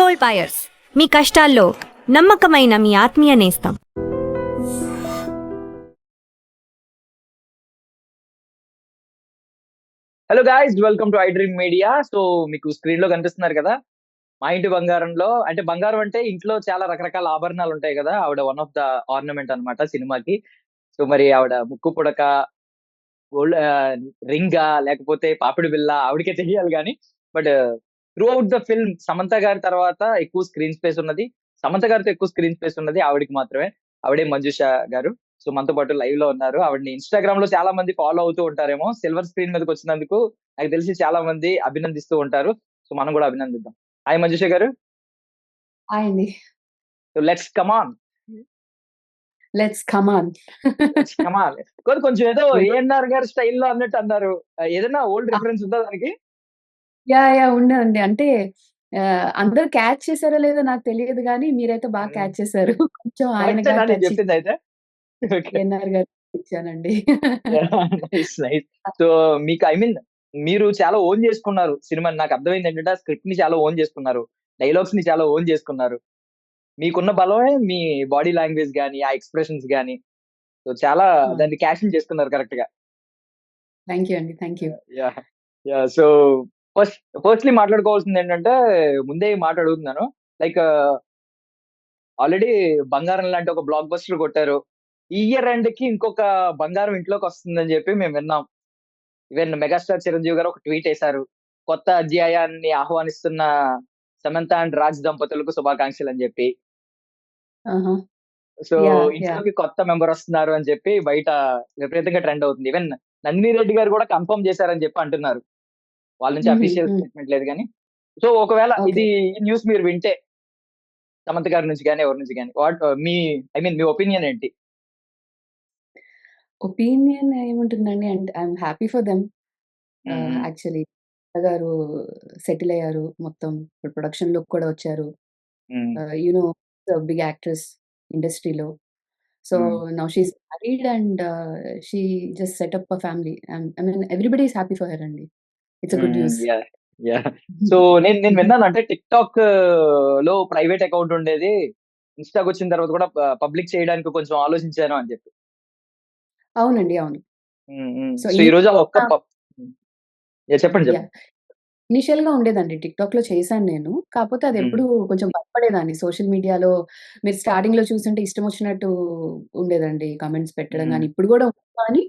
Gold buyers, మీ కష్టాల్లో నమ్మకమైన మీ ఆత్మీయ నేస్తం. Hello guys, welcome to I dream media. So మీకు స్క్రీన్ లో కనిపిస్తున్నారు కదా, మా ఇంటి బంగారంలో, అంటే బంగారం అంటే ఇంట్లో చాలా రకరకాల ఆభరణాలు ఉంటాయి కదా, ఆవిడ వన్ ఆఫ్ ద ఆర్నమెంట్ అన్నమాట సినిమాకి. సో మరి ఆవిడ ముక్కు పుడక, గోల్డ్ రింగా, లేకపోతే పాపిడి బిల్ల, ఆవిడకే తెలియాలి కానీ. But through out the film Samantha గారి తర్వాత ఎక్కువ స్క్రీన్ స్పేస్ ఉన్నది, సమంత గారితో ఎక్కువ స్క్రీన్ స్పేస్ ఉన్నది ఆవిడకి మాత్రమే. ఆవిడే మంజుష గారు. సో మనతో పాటు లైవ్ లో ఉన్నారు. ఆవిడని ఇన్స్టాగ్రామ్ లో చాలా మంది ఫాలో అవుతూ ఉంటారేమో. సిల్వర్ స్క్రీన్ మీదకి వచ్చినందుకు నాకు తెలిసి చాలా మంది అభినందిస్తూ ఉంటారు. సో మనం కూడా అభినందిద్దాం. హాయ్ మంజుష గారు. హాయ్ అండి. So let's come on. Let's come on. కొంచెం ఏదో ఏఎన్ఆర్ గారి స్టైల్లో అన్నట్టు అన్నారు. ఏదైనా ఓల్డ్ రిఫరెన్స్ ఉందా దానికి? యాహ్! ఉందండి. అంటే అందరూ క్యాచ్ చేసారో లేదో నాకు తెలియదు గానీ, మీరైతే బాగా క్యాచ్ చేసారు. కొంచెం ఆయన కరెక్టేనా గారి నేను టచ్ చెప్పింది అయితే? ఓకే. ఎన్ఆర్ గారికి ఇచ్చానండి. Nice nice. సో మీకు మీరు చాలా ఓన్ చేసుకున్నారు సినిమాని. నాకు అర్థమైంది ఏంటంటే ఆ స్క్రిప్ట్ ని చాలా ఓన్ చేసుకున్నారు, డైలాగ్స్ ని చాలా ఓన్ చేసుకున్నారు. మీకున్న బలమే మీ బాడీ లాంగ్వేజ్ గానీ, ఆ ఎక్స్ప్రెషన్స్ గానీ. సో చాలా దాన్ని క్యాష్ చేసుకున్నారు కరెక్ట్ గా. థ్యాంక్ యూ అండి. Thank you. Yeah! Yeah! So firstly మాట్లాడుకోవాల్సింది ఏంటంటే, ముందే ఈ మాట అడుగుతున్నాను. లైక్ ఆల్రెడీ 'బంగారం' లాంటి ఒక బ్లాక్ బస్టర్ కొట్టారు. ఈ ఇయర్ ఎండ్‌కి ఇంకొక 'బంగారం' ఇంట్లోకొస్తుందని చెప్పి మేము విన్నాం. ఈవెన్ మెగాస్టార్ చిరంజీవి గారు ఒక ట్వీట్ ఏసారు. కొత్త అధ్యాయాన్ని ఆహ్వానిస్తున్న సమంత అండ్ రాజ్ దంపతులకు శుభాకాంక్షలు అని చెప్పి. ఆహా! So yeah! ఇంట్లోకి కొత్త మెంబర్ వస్తున్నారు అని చెప్పి బయట విపరీతంగా ట్రెండ్ అవుతుంది. ఈవెన్ నందిని రెడ్డి గారు కూడా కన్ఫర్మ్ చేశారని చెప్పి అంటున్నారు. వాళ్ళ నుంచి అఫీషియల్ స్టేట్మెంట్ లేదు గానీ. సో ఒకవేళ ఓకే. ఇది ఈ న్యూస్ మీరు వింటే సమంత గారి నుంచి గానీ, ఎవరి నుంచి గానీ, వాట్ మీ మీ ఒపీనియన్ ఏంటి? ఒపీనియన్ ఏముంటుందండి అంటే ఐయామ్ హ్యాపీ ఫర్ దెమ్. హ్మ్. యాక్చువల్లీ గారు సెటిల్ అయ్యారు. మొత్తం ఇప్పుడు ప్రొడక్షన్‌లోకి కూడా వచ్చారు. హ్మ్. యూ నో బిగ్ యాక్ట్రెస్ ఇండస్ట్రీలో. So హ్మ్. now she's married and she just set up a family. I mean, everybody is happy for her, and it's a good హ్మ్. news. యాహ్! యాహ్! సో నేను విన్నాను, అంటే టిక్‌టాక్ లో private account ఉండేది. ఇన్‌స్టాకొచ్చిన తర్వాత కూడా పబ్లిక్ చేయడానికి కొంచెం ఆలోచించాను అని చెప్పి. అవునండి. అవును. హ్మ్. హ్మ్. సో సో ఈరోజు ఆ ఒక్క హ్మ్. యాహ్! చెప్పండి. యాహ్! ఇనిషియల్‌గా ఉండేదండి. టిక్‌టాక్‌లో చేశాను నేను. కాపోతే అది హ్మ్. ఎప్పుడు కొంచెం భయపడేదాన్ని. సోషల్ మీడియాలో మీరు స్టార్టింగ్‌లో చూసుంటే ఇష్టం వచ్చినట్టు ఉండేదండి. కామెంట్స్ పెట్టడం హ్మ్. గాని, ఇప్పుడు కూడా ఉంది కానీ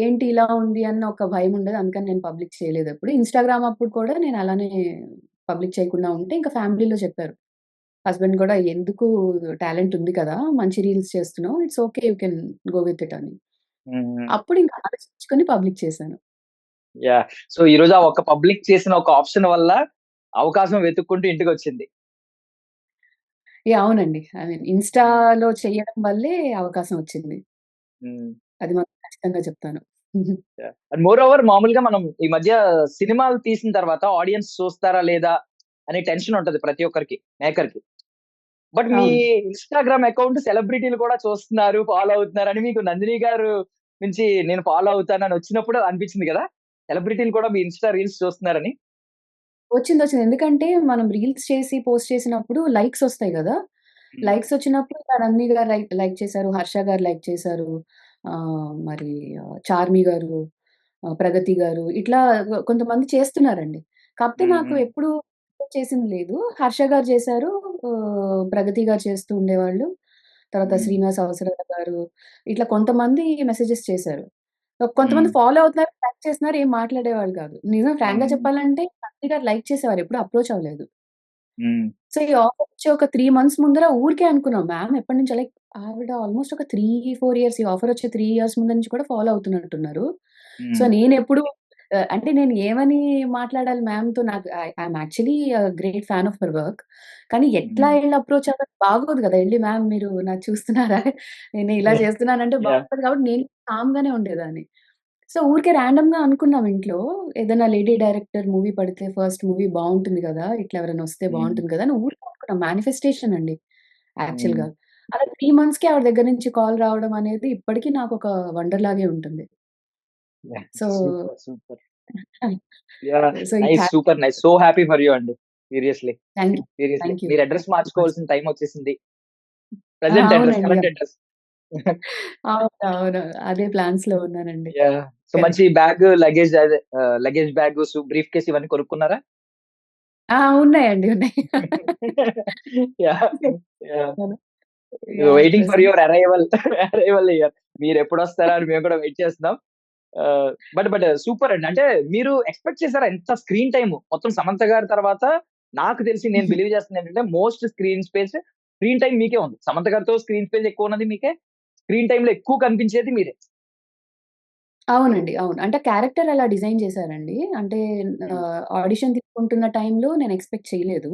ఏంటి ఇలా ఉంది అన్న ఒక భయం ఉండేది. అందుకని నేను పబ్లిక్ చేయలేదు ఎప్పుడు. ఇన్‌స్టాగ్రామ్ అప్పుడు కూడా నేను అలానే పబ్లిక్ చేయకుండా ఉంటే ఇంకా ఫ్యామిలీలో చెప్పారు. హస్బెండ్ కూడా ఎందుకు టాలెంట్ ఉంది కదా! మంచి రీల్స్ చేస్తున్నావు. It's okay. You can go with it అని. హ్మ్. అప్పుడు ఇంకా ఆలోచించుకొని పబ్లిక్ చేశాను. యాహ్! సో ఈరోజు ఆ ఒక్క పబ్లిక్ చేసిన ఒక ఆప్షన్ వల్ల అవకాశం వెతుక్కుంటూ ఇంటికొచ్చింది. యాహ్! అవునండి. ఐ మీన్ హ్మ్. ఇన్‌స్టాలో చేయడం వల్లే అవకాశం వచ్చింది. హ్మ్. అది మాత్రం ఖచ్చితంగా చెప్తాను. యాహ్! అండ్ మోర్ ఓవర్ మామూలుగా మనం ఈ మధ్య సినిమాలు తీసిన తర్వాత ఆడియన్స్ చూస్తారా లేదా అనే టెన్షన్ ఉంటది ప్రతి ఒక్కరికి, మేకర్‌కి. బట్ మీ అవును. ఇన్‌స్టాగ్రామ్ అకౌంట్ సెలబ్రిటీలు కూడా చూస్తున్నారు, ఫాలో అవుతున్నారని మీకు నందిని గారు నుంచి నేను ఫాలో అవుతానని వచ్చినప్పుడు అనిపించింది కదా, సెలబ్రిటీలు కూడా మీ ఇన్‌స్టా రీల్స్ చూస్తున్నారని? వచ్చిందొచ్చింది. ఎందుకంటే మనం రీల్స్ చేసి పోస్ట్ చేసినప్పుడు లైక్స్ ఒస్తాయి గదా! హ్మ్. లైక్స్ వచ్చినప్పుడు రణ్వి గారు లైక్ లైక్ చేశారు. హర్ష గారు లైక్ చేశారు. మరి చార్మి గారు, ప్రగతి గారు ఇట్లా కొంతమంది చేస్తున్నారండి. కాపోతే హ్మ్. నాకు హ్మ్. ఎప్పుడు చేసింది లేదు. హర్ష గారు చేశారు. ప్రగతి గారు చేస్తూ ఉండేవాళ్ళు. తర్వాత హ్మ్. శ్రీనివాస్ అవసరాల గారు ఇట్లా కొంతమంది మెసేజెస్ చేశారు. హ్మ్. కొంతమంది ఫాలో అవుతున్నారు, లైక్ చేస్తున్నారు. ఏం మాట్లాడేవాళ్ళు కాదు. నిజం ఫ్రాంక్‌గా హ్మ్. చెప్పాలంటే నంది గారు లైక్ చేసేవారు. ఎప్పుడు అప్రోచ్ అవ్వలేదు. హ్మ్. సో, ఈ ఆఫర్ వచ్చి ఒక 3 మంత్స్ ముందర ఊరికే అనుకున్నాం. మ్యామ్ ఎప్పటినుంచో లైక్ ఆవిడ ఆల్‌మోస్ట్ ఒక 3, 4 ఇయర్స్ ఈ ఆఫర్ వచ్చే 3 ఇయర్స్ ముందు నుంచి కూడా ఫాలో అవుతున్నట్టున్నారు. సో, హ్మ్. నేనెప్పుడు అంటే నేను ఏమని మాట్లాడాలి మ్యామ్‌తో నాకు I'm actually great fan of her work. కానీ ఎట్లా హ్మ్. ఎళ్లి అప్రోచ్ అవ్వాలి బాగోదు గదా! ఎళ్లి మ్యామ్ మీరు నాకు చూస్తున్నారా? నేను ఇలా చేస్తున్నానంటే యాహ్! బాగుంటది కాబట్టి నేను కామ్‌గానే ఉండేదాన్ని. సో, ఊరికే ర్యాండమ్‌గా అనుకున్నాం ఇంట్లో. ఏదైనా లేడీ డైరెక్టర్ మూవీ పడితే ఫస్ట్ మూవీ బావుంటుంది గదా! ఇట్లా ఎవరైనా వస్తే హ్మ్. బావుంటుంది గదా! అని ఊరికే అనుకున్నాం. మేనిఫెస్టేషన్ అండి హ్మ్. యాక్చువల్‌గా. అలా 3 మంత్స్‌కి ఆవిడ దగ్గర నుంచి కాల్ రావడం అనేది ఇప్పటికి నాకొక వండర్ లాగే ఉంటుంది. Yeah! So, super. Super. Yeah! So, ఇది nice. Happy. Super nice. So happy for you అండి. Seriously. Thank you. Seriously. Thank you. మీరు address thank you so much. మార్చుకోవాల్సిన టైం వచ్చేసింది. ప్రెజెంట్ అడ్రెస్, అవునండి. Current address. అవును. అదే ప్లాన్స్‌లో ఉన్నానండి. యాహ్! సో, మంచి కరెక్ట్. బ్యాగ్, లగేజ్ అదే లగేజ్ బ్యాగ్, బ్రీఫ్ కేస్ ఇవన్నీ కొనుక్కున్నారా? ఉన్నాయండి. ఉన్నాయి. యాహ్! యాహ్! తెచ్చుకున్నాను. Yeah! Waiting for present your arrival year. మీరెప్పుడొస్తారా అని మేము కూడా వెయిట్ చేస్తున్నాం. బట్ సూపర్ అండి. అంటే మీరు ఎక్స్‌పెక్ట్ చేసారా ఎంత స్క్రీన్ టైమ్ మొత్తం సమంత గారి తర్వాత నాకు తెలిసి నేను బిలీవ్ చేస్తుంది ఏంటంటే మోస్ట్ స్క్రీన్ టైమ్ మీకే ఉంది. సమంత గారితో స్క్రీన్ స్పేస్ ఎక్కువ ఉన్నది మీకే. స్క్రీన్ టైమ్‌లో ఎక్కువ కనిపించేది మీరే. అవునండి. అవును. అంటే క్యారెక్టర్ అలా డిజైన్ చేశారండి. అంటే హ్మ్. ఆడిషన్ తీసుకుంటున్న టైంలో నేను ఎక్స్‌పెక్ట్ చేయలేదు.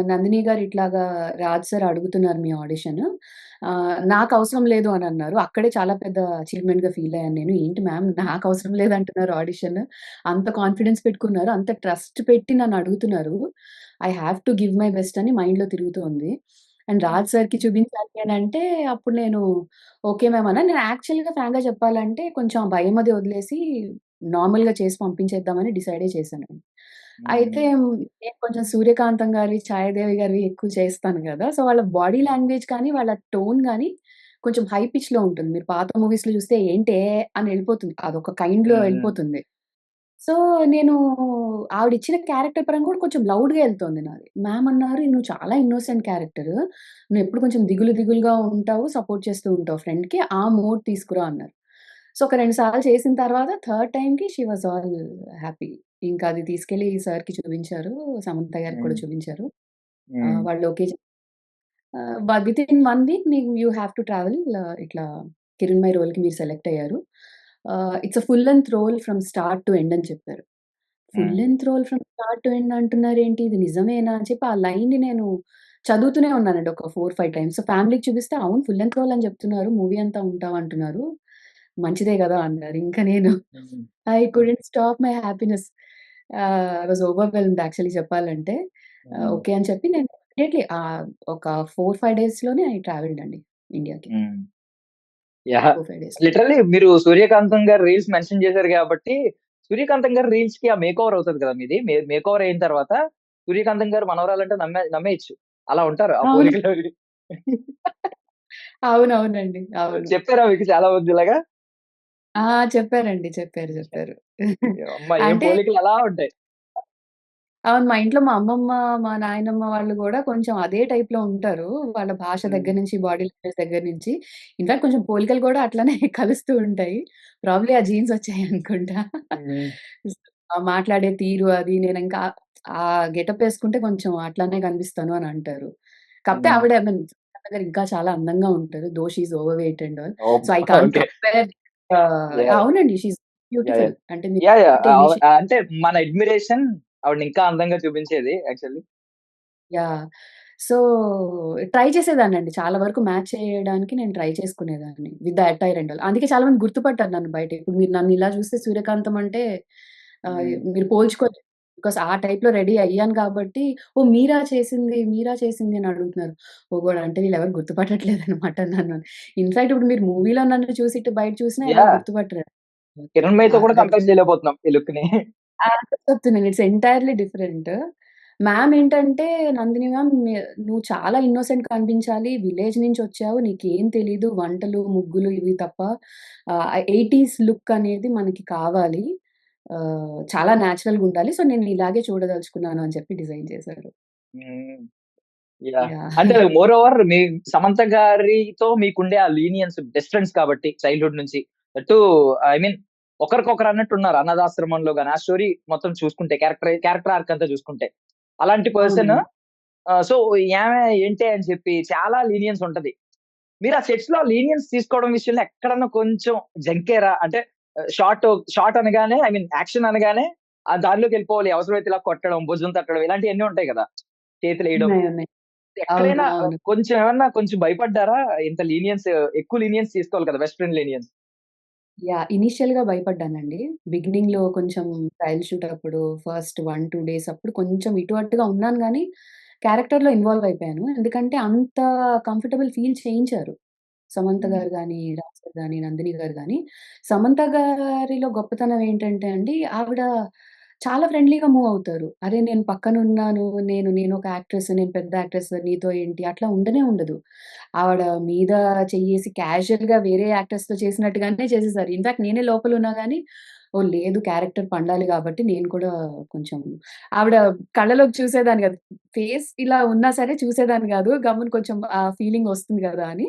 నందిని గారు ఇట్లాగా రాజ్ సార్ అడుగుతున్నారు మీ ఆడిషన్. నాకవసరం లేదు అనన్నారు. అక్కడే చాలా పెద్ద అచీవ్‌మెంట్‌గా ఫీల్ అయ్యాను నేను. ఏంటి మ్యామ్ నాకవసరం లేదంటున్నారు ఆడిషన్. అంత కాన్ఫిడెన్స్ పెట్టుకున్నారు. అంత ట్రస్ట్ పెట్టి నన్ను అడుగుతున్నారు. I have to give my best అని మైండ్‌లో తిరుగుతోంది. అండ్ హ్మ్. రాజ్ సార్‌కి చూపించాలి అనంటే అప్పుడు నేను ఓకే మ్యామ్ అన్నా. నేను యాక్చువల్‌గా ఫ్రాంక్‌గా చెప్పాలంటే కొంచెం ఆ భయం అది వదిలేసి నార్మల్‌గా చేసి పంపించేద్దామని డిసైడే చేశానండి. అయితే హ్మ్. నేను కొంచెం సూర్యకాంతం గారివి, ఛాయాదేవి గారివి ఎక్కువ చేస్తాను గదా! సో, వాళ్ళ బాడీ లాంగ్వేజ్ కానీ, వాళ్ళ టోన్ గాని కొంచెం హై పిచ్‌లో ఉంటుంది. మీరు పాత మూవీస్‌లో చూస్తే ఏంటే అని ఎళ్ళిపోతుంది. అదొక కైండ్‌లో హ్మ్. ఎళ్ళిపోతుంది. సో, నేను ఆవిడిచ్చిన క్యారెక్టర్ పరంగా కూడా కొంచెం లౌడ్‌గా ఎళ్తోంది నాది. మ్యామ్ అన్నారు, "నువ్వు చాలా ఇన్నోసెంట్ క్యారెక్టర్. నువ్వెప్పుడు కొంచెం దిగులుగా ఉంటావు, సపోర్ట్ చేస్తూ ఉంటావు ఫ్రెండ్‌కి. ఆ మోడ్ తీసుకురా" అన్నారు. సో, ఒక 2 సార్లు చేసిన తర్వాత థర్డ్ టైమ్‌కి షీ వాస్ ఆల్ హ్యాపీ. ఇంకా అది తీసుకెళ్ళి సార్‌కి చూపించారు. సమంత గారికి కూడా హ్మ్. చూపించారు. హ్మ్. వాళ్ళు okay within 1 week you have to travel ఇట్లా 'కిరణ్మయి' రోల్‌కి మీరు సెలెక్ట్ అయ్యారు. It's a full length role from start to end అని చెప్పారు. Full hmm. Length role from start to end అంటున్నారేంటి? ఇది నిజమేనా? అని చెప్పి ఆ లైన్‌ని నేను చదువుతూనే ఉన్నానండి ఒక 4, 5 టైమ్స్. సో, ఫ్యామిలీకి చూపిస్తే అవును ఫుల్ లెంగ్త్ రోల్ అని చెప్తున్నారు. మూవీ అంతా ఉంటావు అంటున్నారు. మంచిదే గదా! అన్నారు. ఇంకా నేను హ్మ్. I couldn't stop my happiness. I was overwhelmed actually చెప్పాలంటే. హ్మ్. ఓకే అని చెప్పి నేను ఇమ్మీడియేట్‌లీ ఒక 4, 5 డేస్‌లోనే ఐ ట్రావెల్డ్ అండి ఇండియాకి. హ్మ్. యాహ్! 4, 5 డేస్‌లో. లిటరల్లీ మీరు సూర్యకాంతం గారి రీల్స్ మెన్షన్ చేసారు గాబట్టి, సూర్యకాంతం గారి రీల్స్‌కి ఆ మేకోవర్ అవుతది కదా మీది. మేకోవర్ అయిన తర్వాత సూర్యకాంతం గారు మనవరాలంటే నమ్మేయొచ్చు. అలా ఉంటారు ఆ అవును. పోలికలు అవి. అవునవునండి. అవును. చెప్పారా మీకు చాలా మంది ఇలాగా? ఆ! చెప్పారండి. చెప్పారు. అమ్మ! ఏం అంటే పోలికలు అలా ఉంటాయి. అవును. మా ఇంట్లో మా అమ్మమ్మ, మా నాయనమ్మ వాళ్ళు గూడా కొంచెం అదే టైప్‌లో ఉంటారు. వాళ్ళ భాష హ్మ్. దగ్గర నుంచి, బాడీ లాంగ్వేజ్ దగ్గర నుంచి. ఇన్‌ఫాక్ట్ కొంచెం పోలికలు గూడా అట్లనే కలుస్తూ ఉంటాయి. ప్రాబబ్లీ ఆ జీన్స్ వచ్చాయనుకుంటా. హ్మ్. మాట్లాడే తీరు అది నేనింకా ఆ గెటప్ ఏసుకుంటే కొంచెం అట్లనే కనిపిస్తాను అని అంటారు. కాకపోతే హ్మ్. ఆవిడ ఐ మీన్ ఇంకా చాలా అందంగా ఉంటారు. Though she is overweight and all. So, I oh! Can't okay. Compare yeah! అవునండి. She is yeah! Beautiful. Yeah! అంటే యాహ్! యాహ్! మీరంటే ఇనిషియల్ అంటే మన అడ్మిరేషన్ ఆవిడని ఇంకా అందంగా చూపించేది యాక్చువల్లీ. యాహ్! సో, ట్రై చేసేదాన్నండి. చాలా వరకు మ్యాచ్ చేయడానికి నేను ట్రై చేసుకునేదాన్ని. With the attire and all. అందుకే చాలా మంది గుర్తుపట్టారు నన్ను బయట. ఇప్పుడు మీరు నన్ను ఇలా చూస్తే సూర్యకాంతం అంటే హ్మ్. మీరు పోల్చుకోలేరు. బికాస్ ఆ టైప్‌లో రెడీ అయ్యాను కాబట్టి, ఓహ్! మీరా చేసింది అని అడుగుతున్నారు. ఓహ్! గాడ్! అంటే వీళ్ళెవరు గుర్తుపట్టట్లేదనమాట నన్ను. ఇన్‌ఫాక్ట్ ఇప్పుడు మీరు మూవీలో నన్ను చూసి ఇటు బయట చూసినా ఎవరు యాహ్! గుర్తుపట్టరు. కిరణ్మయితో కూడా దట్ కంపేర్ చేయలేకపోతున్నాం ఈ లుక్‌ని. అదే చెప్తున్నాను. It's entirely different. మ్యామ్ ఏంటంటే, "నందిని మ్యామ్ నువ్వు చాలా ఇన్నోసెంట్‌గా కనిపించాలి. విలేజ్ నుంచొచ్చావు. నీకేం తెలీదు. వంటలు, ముగ్గులు ఇవి తప్ప. 80స్ లుక్ అనేది మనకి కావాలి. చాలా నేచురల్‌గుండాలి. సో, నేను ఇలాగే చూడదలుచుకున్నాను" అని చెప్పి డిజైన్ చేశారు. హ్మ్. యాహ్! యాహ్! అంటే మోర్ ఓవర్ మీ సమంత గారితో మీకుండే ఆ లీనియన్స్ బెస్ట్ ఫ్రెండ్స్ కాబట్టి చైల్డ్‌హుడ్ నుంచి. దట్టు ఐ మీన్ ఒకరికొకరు అన్నట్టున్నారు. అనాథాశ్రమంలో గాని, ఆ స్టోరీ మొత్తం చూసుకుంటే క్యారెక్టర్ ఆర్క్ అంతా చూసుకుంటే. అలాంటి పర్సన్ అవునండి. సో, ఈమె ఏంటే అని చెప్పి చాలా లీనియన్స్ ఉంటది. మీరు ఆ సెట్స్‌లో లీనియన్స్ తీసుకోవడం విషయంలో ఎక్కడన్నా కొంచెం జంకారా? అంటే షాట్ అనగానే ఐ మీన్ యాక్షన్ అనగానే ఆ దారిలోకెళ్ళిపోవాలి. అవసరమైతే ఇలా కొట్టడం, భుజం తట్టడం ఇలాంటియన్నీ ఉంటాయి గదా! చేతులేయడం. ఉన్నాయి. అవును. ఎక్కడైనా అవును. కొంచెం భయపడ్డారా? ఇంత ఎక్కువ లీనియన్స్ తీసుకోవాలి కదా! Best friend leniency. యాహ్! ఇనీషియల్‌గా భయపడ్డానండి. బిగినింగ్‌లో కొంచెం ట్రయల్ షూట్ అప్పుడు ఫస్ట్ 1, 2 డేస్ అప్పుడు కొంచెం ఇటు అటుగా ఉన్నాను గానీ, క్యారెక్టర్‌లో ఇన్వాల్వ్ అయిపోయాను. ఎందుకంటే అంత కంఫర్టబుల్ ఫీల్ చేయించారు. సమంత హ్మ్. గారు గాని, రాజ్ గాని, నందిని గారు గాని. సమంత గారిలో గొప్పతనం ఏంటంటే అండి, ఆవిడ చాలా ఫ్రెండ్లీగా మూవ్ అవుతారు. అరే! నేను పక్కనున్నాను. నేనొక యాక్ట్రెస్. నేను పెద్ద యాక్ట్రెస్. నీతో ఏంటి? అట్లా ఉండనే ఉండదు. ఆవిడ మీద చెయ్యేసి క్యాజుయల్‌గా వేరే యాక్టర్స్‌తో చేసినట్టుగానే చేసేసారు. ఇన్‌ఫాక్ట్ నేనే లోపలున్నా గానీ, ఓహ్! లేదు క్యారెక్టర్ పండాలి గాబట్టి నేను కూడా కొంచెం ఆవిడ కళ్ళలోకి చూసేదాన్ని గాదు. ఫేస్ ఇలా ఉన్నా సరే చూసేదాన్ని గాదు. గమ్మున కొంచెం ఆ ఫీలింగ్ ఒస్తుంది గదా! అని.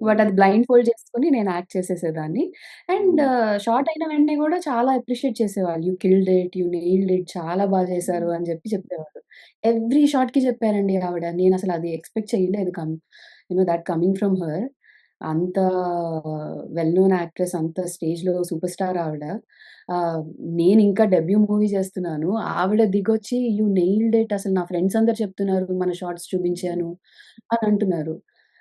బట్ హ్మ్. అది బ్లైండ్ ఫోల్డ్ చేసుకొని నేను యాక్ట్ చేసేసేదాన్ని. అండ్ హ్మ్. షార్ట్ అయిన వెంటనే గూడా చాలా అప్రిషియేట్ చేసేవాళ్ళు. "You killed it. You nailed it. చాలా బా చేశారు" హ్మ్. అని చెప్పేవారు. ఎవ్రీ షాట్‌కి చెప్పారండి ఆవిడ. నేనసలు అది ఎక్స్‌పెక్ట్ చేయలేదు. That coming from her. అంత వెల్ నోన్ యాక్ట్రెస్, అంత స్టేజ్‌లో సూపర్ స్టార్ ఆవిడ. ఆహ్, నేనింకా డెబ్యూ మూవీ చేస్తున్నాను. ఆవిడ దిగొచ్చి "యూ నెయిల్డ్ ఇట్. అసలు నా ఫ్రెండ్స్ అందరూ చెప్తున్నారు మన షార్ట్స్ హ్మ్. చూపించాను" అని అంటున్నారు.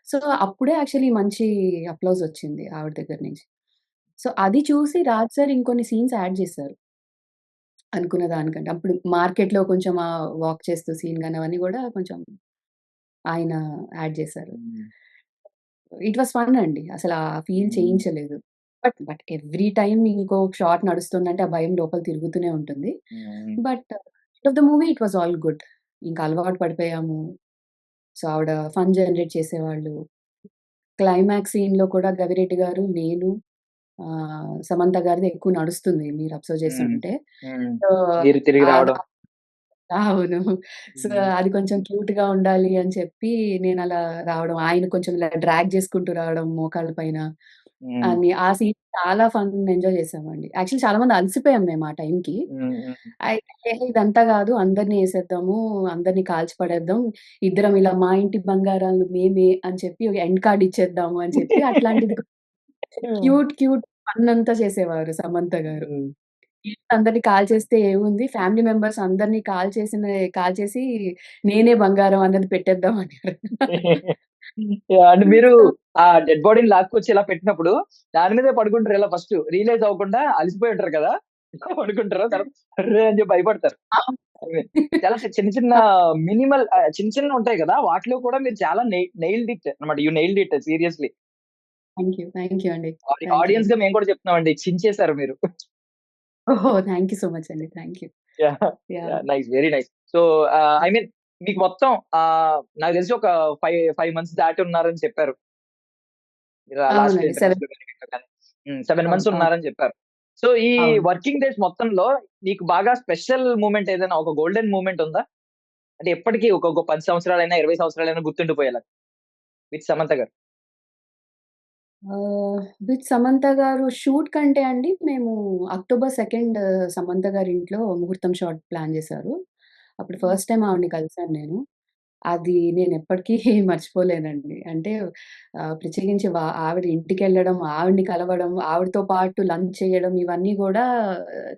సో, అప్పుడే యాక్చువల్లీ మంచి అప్లాజ్ వచ్చింది ఆవిడ దగ్గర నుంచి. సో, అది చూసి రాజ్ సార్ ఇంకొన్ని సీన్స్ యాడ్ చేశారు. అనుకున్న దానికంటే. అప్పుడు మార్కెట్‌లో కొంచెం వాక్ చేస్తూ సీన్ గాని అవన్నీ గూడా కొంచెం ఆయన యాడ్ చేశారు. హ్మ్. ఇట్ వాస్ ఫన్ అండి. అసల ఆ ఫీల్ హ్మ్. చేయించలేదు. బట్ ఎవ్రీ టైమ్ ఇంకో షాట్ నడుస్తుందంటే ఆ భయం లోపల తిరుగుతూనే ఉంటుంది. హ్మ్. But end of the movie it was all good. ఇంకా అలవాటు పడిపోయాము. సో, ఆవిడ ఫన్ జనరేట్ చేసేవాళ్ళు. క్లైమాక్స్ సీన్‌లో కూడా గవిరెడ్డి గారు, నేను సమంత గారిది ఎక్కువ నడుస్తుంది మీరు అబ్జర్వ్ హ్మ్. చేసుంటే. హ్మ్. సో, మీరు తిరిగి ఆహ్, రావడం. అవును. సో, హ్మ్. అది కొంచెం క్యూట్‌గా ఉండాలి అని చెప్పి నేనలా రావడం. ఆయన కొంచెం ఇలా డ్రాగ్ చేసుకుంటూ రావడం మోకాళ్ళ పైన హ్మ్. అని ఆ సీన్ చాలా ఫన్ ఎంజాయ్ చేసామండి. యాక్చువల్లీ చాలా మంది అలసిపోయాం మేము ఆ టైంకి. హ్మ్. హ్మ్. అయితే ఇదంతా కాదు అందరిని ఏసేద్దాము, అందరిని కాల్చి పడేద్దాం. ఇద్దరం ఇలా మా ఇంటి బంగారాలు మేమే అని చెప్పి ఒక ఎండ్ కార్డ్ ఇచ్చేద్దాము అని చెప్పి అట్లాంటిది హ్మ్. క్యూట్ ఫన్ అంతా చేసేవారు సమంత గారు. హ్మ్. అందరిని కాల్చేస్తే ఏముంది ఫ్యామిలీ మెంబర్స్ అందరిని కాల్చేసి నేనే బంగారం అన్నది పెట్టేద్దాం అన్నారు. యాహ్! అంటే మీరు సో ఆ డెడ్ బాడీని లాక్కొచ్చి ఇలా పెట్టినప్పుడు దాని మీదే పడుకుంటారు ఇలా ఫస్ట్ రియలైజ్ అవ్వకుండా అలిసిపోయి ఉంటారు కదా! పడుకుంటారు. తర్వాత అర్రే! అని చెప్పి భయపడతారు. అవును. అదే. చాలా చిన్న చిన్న మినిమల్ చిన్న చిన్నవి ఉంటాయి కదా! వాటిలో కూడా మీరు చాలా నెయిల్డ్ ఇట్ అన్నమాట. You nailed it seriously. Thank you అండి. Thank you. ఆడియన్స్‌గా మేము కూడా చెప్తున్నామండి. చించేసారు మీరు. ఓహో! థాంక్ యూ సో మచ్ అండి. Thank you. Yeah! Yeah! Yeah! Nice. Very nice. So, I mean మీకు మొత్తం నాకు తెలిసి ఒక 5 మంత్స్ దాటి ఉన్నారని చెప్పారు. మీరు లాస్ట్ అవునండి. 7 ఇంటర్వ్యూస్‌లో గాని, వీటిలో గాని. 7 అవును. మంత్స్ అవును. ఉన్నారని చెప్పారు. సో, ఈ అవును. వర్కింగ్ డేస్ మొత్తంలో నీకు బాగా స్పెషల్ మూమెంట్ ఏదైనా ఒక గోల్డెన్ మూమెంట్ ఉందా? అంటే ఎప్పటికి ఒక 10 సంవత్సరాలైనా, 20 సంవత్సరాలైనా గుర్తుండిపోయేలా విత్ సమంత గారు. విత్ సమంత గారు షూట్ కంటే అండి మేము అక్టోబర్ 2 సమంత గారి ఇంట్లో ముహూర్తం షాట్ ప్లాన్ చేశారు. అప్పుడు హ్మ్. ఫస్ట్ టైమ్ ఆవిడని కలిసాను నేను. అది నేనెప్పటికీ మర్చిపోలేనండి. అంటే ప్రత్యేకించి ఆవిడ ఇంటికెళ్ళడం, ఆవిడని కలవడం, ఆవిడతో పాటు లంచ్ చేయడం ఇవన్నీ గూడా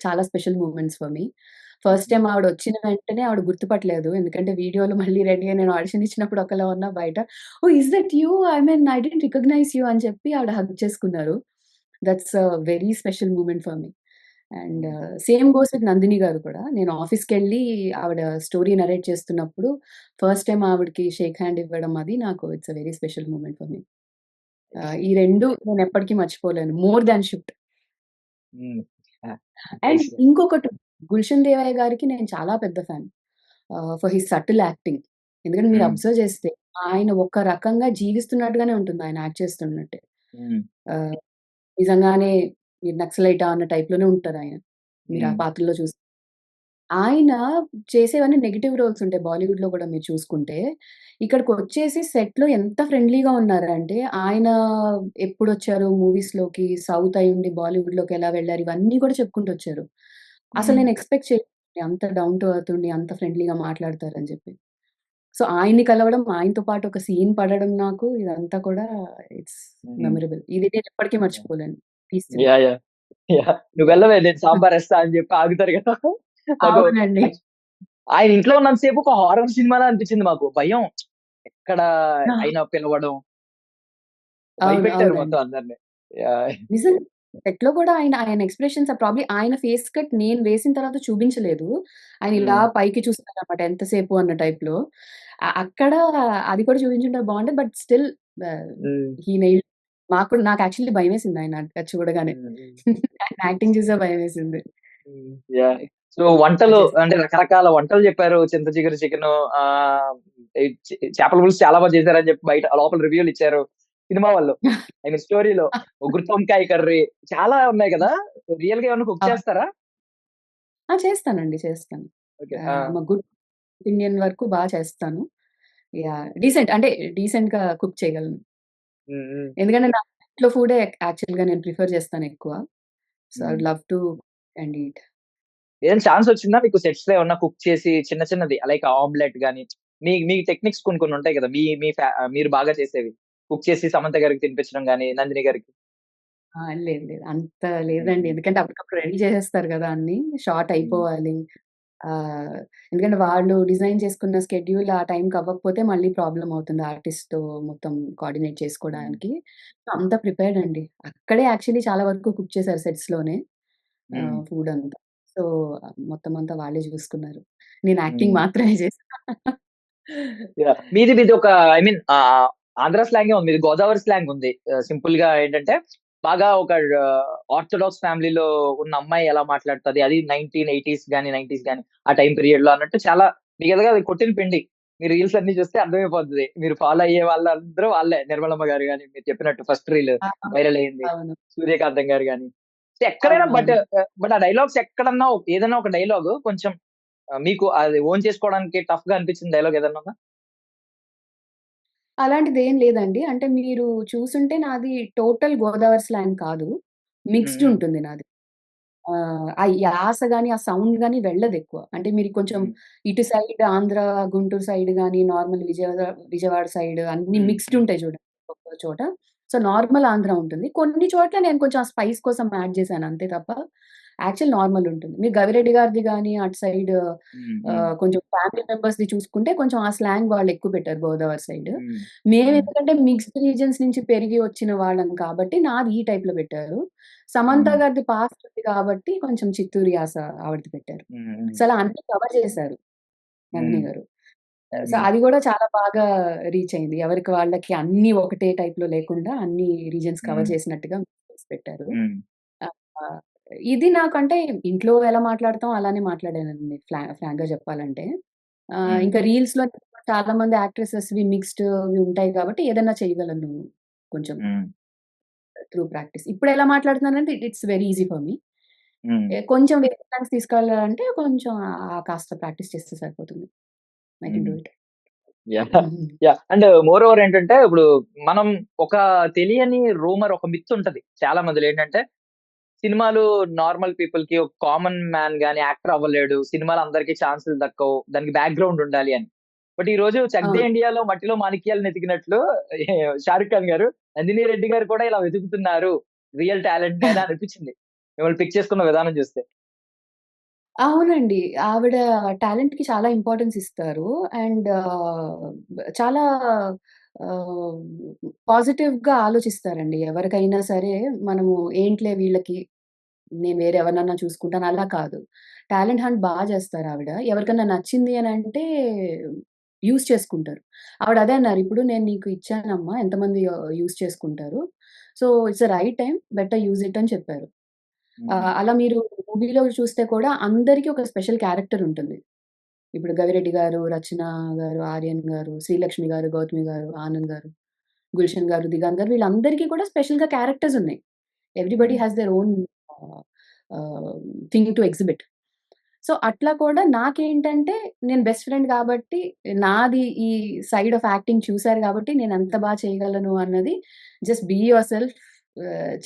చాలా special moments for me. First hmm. Time ఆవిడొచ్చిన వెంటనే ఆవిడ గుర్తుపట్టలేదు. ఎందుకంటే వీడియోలో మళ్ళీ రెడీగా నేను ఆడిషన్ ఇచ్చినప్పుడు ఒకలా ఉన్నా బయట oh! Is that you? I didn't recognise you అని చెప్పి ఆవిడ హగ్ చేసుకున్నారు. That's a very special moment for me. And hmm. Same goes with Nandini garu కూడా. నేను ఆఫీస్‌కెళ్ళి ఆవిడ స్టోరీ నరేట్ చేస్తున్నప్పుడు ఫస్ట్ టైమ్ ఆవిడకి షేక్ హ్యాండ్ ఇవ్వడం అది నాకు it's a very special moment for me. Nice. ఈ 2 నేనెప్పటికీ మర్చిపోలేను. More than shift. Hmm. Yeah! And nice. ఇంకొకటి 'గుల్షన్ దేవయ్య' గారికి నేను చాలా పెద్ద fan. For his subtle acting. ఎందుకంటే మీరు హ్మ్. అబ్జర్వ్ చేస్తే ఆయన ఒక రకంగా జీవిస్తున్నట్టుగానే ఉంటుంది ఆయన యాక్ట్ చేస్తున్నట్టే. హ్మ్. ఆహ్, నిజంగానే మీరు నక్సలైటా అన్న టైప్‌లోనే ఉంటారాయన. మీరు ఆ హ్మ్. పాత్రలో ఆయన చేసేవన్నీ నెగెటివ్ రోల్స్ ఉంటాయి బాలీవుడ్‌లో గూడా మీరు చూసుకుంటే. ఇక్కడికొచ్చేసి సెట్‌లో ఎంత ఫ్రెండ్లీగా ఉన్నారంటే, ఆయన ఎప్పుడొచ్చారు మూవీస్‌లోకి, సౌత్ అయ్యుండి బాలీవుడ్‌లోకి ఎలా వెళ్లారు, ఇవన్నీ కూడా చెప్పుకుంటూ వచ్చారు. అసలు హ్మ్. నేను ఎక్స్‌పెక్ట్ చేయలేదు అంత డౌన్ టు ఎర్త్ ఉండి, అంత ఫ్రెండ్లీగా మాట్లాడతారని చెప్పి. సో, ఆయన్ని కలవడం, ఆయనతో పాటు ఒక సీన్ పడడం నాకు ఇదంతా కూడా ఇట్స్ హ్మ్. మెమరబుల్. ఇది నేను ఎప్పటికీ మర్చిపోలేను. ఈ scene. Yeah! Yeah! Yeah! Yeah! నువ్వెళ్ళవే నేను సాంబారేస్తా అని చెప్పి ఆగుతారు కదా! నాకు అవునండి. ఆయన ఇంట్లో ఉన్నంత సేపు ఒక హారర్ సినిమాలా అనిపించింది మాకు. భయం. ఎక్కడ ఆయన పిలవడం, భయపెట్టారు అవునండి. మొత్తం అందరిని. యాహ్! నిజంగా. సెట్‌లో కూడా ఆయన ఎక్స్‌ప్రెషన్స్ ప్రాబబ్లీ ఆయన ఫేస్ కట్ నేను వేసిన తర్వాత చూపించలేదు. ఆయన ఇలా హ్మ్. పైకి చూస్తారన్నమాట ఎంతసేపు అన్న టైప్‌లో. అక్కడ అది కూడా చూపించుంటే బావుండేది. బట్ స్టిల్ ఆహ్, హ్మ్. హి నెయిల్డ్ నాకు యాక్చువల్లీ భయమేసింది ఆయన అది చూడగానే. హ్మ్. హ్మ్. ఆయన యాక్టింగ్ చూసే భయమేసింది. హ్మ్. యాహ్! సో వంటలు చేస్తాను. అంటే రకరకాల వంటలు చెప్పారు. చింత చిగురు చికెను, ఆహ్, ఈ చేపల పులుసు చాలా చేశారని చెప్పి బయట లోపల రివ్యూలు ఇచ్చారు. సినిమా వాళ్ళు. ఐ మీన్ స్టోరీలో గుత్తి వంకాయ కర్రీ చాలా ఉన్నాయి కదా! రియల్‌గా ఏమన్నా కుక్ అవును. చేస్తారా? చేస్తానండి. చేస్తాను. ఓకే. ఆ! ఐయామ్ ఎ గుడ్ ఇండియన్ వరకు చేస్తాను. డీసెంట్ అంటే డీసెంట్‌గా కుక్ చేయగలను. హ్మ్. హ్మ్. ఎందుకంటే నా ఇంట్లో ఫుడే యాక్చువల్‌గా నేను ప్రిఫర్ చేస్తానెక్కువ. So, I hmm. Would love to and eat. ఏదైనా ఛాన్స్ వచ్చిందా మీకు సెట్స్‌లో ఏమన్నా కుక్ చేసి చిన్న చిన్నది లైక్ ఆమ్లెట్ గాని, మీ మీ టెక్నిక్స్ కొన్ని కొన్ని ఉంటాయి కదా! మీ మీ మీరు బాగా చేసేవి. కుక్ చేసి సమంత గారికి తినిపించడం గాని, నందిని గారికి. లేదు. లేదు. అంత హ్మ్. లేదండి. హ్మ్. ఎందుకంటే అప్పటికప్పుడు రెడీ చేసేస్తారు గదా! అన్నీ. షార్ట్ హ్మ్. అయిపోవాలి. ఆహ్, ఎందుకంటే వాళ్ళు డిజైన్ చేసుకున్న స్కెడ్యూల్ ఆ టైంకి అవ్వకపోతే మళ్ళీ ప్రాబ్లమ్ అవుతుంది ఆర్టిస్ట్‌తో మొత్తం కోఆర్డినేట్ హ్మ్. చేసుకోవడానికి. అంత ప్రిపేర్డ్ అండి. అక్కడే యాక్చువల్లీ చాలా వరకు కుక్ చేశారు సెట్స్‌లోనే హ్మ్. ఫుడ్ అంతా. సో, మొత్తం అంతా వాళ్ళే చూసుకున్నారు. నేను యాక్టింగ్ హ్మ్. మాత్రమే చేశా. యాహ్! మీది ఒక ఐ మీన్ ఆంధ్ర స్లాంగే ఉంది. మీది గోదావరి స్లాంగ్ ఉంది. సింపుల్‌గా ఏంటంటే బాగా ఒక ఆర్థోడాక్స్ ఫ్యామిలీలో ఉన్న అమ్మాయి ఎలా మాట్లాడుతది. అది 1980స్ గాని, 90స్ గాని ఆ టైమ్ పీరియడ్‌లో అన్నట్టు చాలా మీకేదోగా అది కొట్టిన పిండి. మీ రీల్స్ అన్నీ చూస్తే అర్థమైపోతది. మీరు ఫాలో అయ్యే వాళ్ళందరూ వాళ్ళే. నిర్మలమ్మ గారు గాని, మీరు చెప్పినట్టు ఫస్ట్ రీల్ ఆ! వైరల్ అయింది. అవును. సూర్యకాంతం గారు గాని. సో, ఎక్కడైనా అవునవును. బట్ ఆ డైలాగ్స్ ఎక్కడన్నా ఏదైనా ఒక డైలాగ్ కొంచెం మీకు అది ఓన్ చేసుకోవడానికి టఫ్‌గా అనిపించిన డైలాగ్ ఏదన్నా ఉందా? అలాంటిదేం లేదండి. అంటే మీరు చూసుంటే నాది టోటల్ గోదావరి స్లాంగ్ కాదు. హ్మ్. మిక్స్డ్ హ్మ్. ఉంటుంది నాది. ఆ యాస గాని, ఆ సౌండ్ గాని వెళ్ళదెక్కువ. అంటే మీరు కొంచెం హ్మ్. ఇటు సైడ్ ఆంధ్ర, గుంటూరు సైడ్ గాని, నార్మల్ విజయవాడ సైడ్ అన్నీ హ్మ్. మిక్స్డ్ హ్మ్. ఉంటాయి చూడండి ఒక్కో చోట. సో, నార్మల్ ఆంధ్ర ఉంటుంది. కొన్ని చోట్ల నేను కొంచెం ఆ స్పైస్ కోసం యాడ్ చేశాను అంతే తప్ప, యాక్చువల్ నార్మల్ ఉంటుంది. మీరు గవిరెడ్డి గారిది గాని, అటు సైడ్ హ్మ్. హ్మ్. కొంచెం ఫ్యామిలీ మెంబర్స్‌ది చూసుకుంటే కొంచెం ఆ స్లాంగ్ వాళ్ళెక్కువ పెట్టారు గోదావరి సైడ్. హ్మ్. హ్మ్. మేమెందుకంటే మిక్స్డ్ రీజియన్స్ నుంచి పెరిగి వచ్చిన వాళ్ళం కాబట్టి నాది ఈ టైప్‌లో పెట్టారు. సమంత హ్మ్. గారిది పాస్ట్ ఉంది కాబట్టి కొంచెం చిత్తూరు యాస ఆవిడది పెట్టారు. హ్మ్. హ్మ్. సో, అలా అన్నీ కవర్ చేశారు నందిని హ్మ్. గారు. సో, హుహు. అది గూడా చాలా బాగా రీచ్ అయింది. ఎవరికి వాళ్ళకి అన్నీ ఒకటే టైప్‌లో లేకుండా అన్ని రీజియన్స్ కవర్ హ్మ్. చేసినట్టుగా చేసి పెట్టారు. హ్మ్. ఆహ్, ఇది నాకంటే ఇంట్లో ఎలా మాట్లాడతాం అలానే మాట్లాడానండి ఫ్రాంక్‌గా చెప్పాలంటే. హ్మ్. ఇంకా రీల్స్‌లో చాలా మంది యాక్ట్రెసెస్‌వి మిక్స్డ్‌వి ఉంటాయి కాబట్టి ఏదైనా చేయగలను కొంచెం హ్మ్. Through practice. ఇప్పుడెలా మాట్లాడుతున్నానంటే it's very easy for me. Hmm. కొంచెం వేరే స్లాంగ్స్ తీసుకెళ్ళాలంటే కొంచెం కాస్త ప్రాక్టీస్ చేస్తే సరిపోతుంది. ఐ కెన్ హ్మ్. Do it. Yeah! Yeah! And more over ఏంటంటే ఇప్పుడు మనం ఒక తెలియని రూమర్ ఒక మిత్ ఉంటది. చాలా మందిలో ఏంటంటే సినిమాలు నార్మల్ పీపుల్‌కి ఒక కామన్ మ్యాన్ గాని యాక్టర్ అవ్వలేడు. సినిమాలో అందరికి ఛాన్సులు దక్కవు. దానికి బ్యాక్‌గ్రౌండ్ ఉండాలి అని. బట్ ఈ రోజు 'చక్ దే అవును. ఇండియాలో' మట్టిలో మాణిక్యాలను వెతికినట్లు 'షారుఖ్ ఖాన్' గారు, 'నందిని రెడ్డి' గారు కూడా ఇలా వెతుకుతున్నారు. రియల్ టాలెంట్‌ని అని అనిపించింది. మిమ్మల్ని పిక్ చేసుకున్న విధానం చూస్తే. అవునండి. ఆవిడ టాలెంట్‌కి చాలా ఇంపార్టెన్స్ ఇస్తారు. అండ్ చాలా ఆహ్, పాజిటివ్‌గా ఆలోచిస్తారండి. ఎవరికైనా సరే మనము ఏంటిలే వీళ్ళకి నేను వేరే ఎవరినన్నా చూసుకుంటాను అలా కాదు. టాలెంట్ హంట్ చేస్తారావిడ. ఎవరికన్నా నచ్చింది అనంటే యూజ్ చేసుకుంటారు. ఆవిడ అదే అన్నారు. ఇప్పుడు నేను నీకు ఇచ్చానమ్మా ఎంతమంది యూజ్ చేసుకుంటారు. So, it's a right time better use it అని చెప్పారు. హ్మ్. అలా మీరు మూవీలో చూస్తే కూడా అందరికి ఒక స్పెషల్ క్యారెక్టర్ ఉంటుంది. ఇప్పుడు 'గవిరెడ్డి' గారు, 'రచన' గారు, 'ఆర్యన్' గారు, 'శ్రీలక్ష్మి' గారు, 'గౌతమి' గారు, 'ఆనంద్' గారు, 'గుల్షన్' గారు, 'దిగాంత్' గారు వీళ్ళందరికీ కూడా స్పెషల్‌గా క్యారెక్టర్స్ ఉన్నాయి. ఎవ్రీబడీ హ్మ్. హాస్ దేర్ ఓన్ ఆహ్, ఆహ్, థింగ్ టు ఎగ్జిబిట్. సో, అట్లా కూడా నాకేంటంటే నేను బెస్ట్ ఫ్రెండ్ కాబట్టి నాది ఈ సైడ్ ఆఫ్ యాక్టింగ్ చూసారు కాబట్టి నేనెంత చేయగలను అన్నది జస్ట్ బీ యువర్‌సెల్ఫ్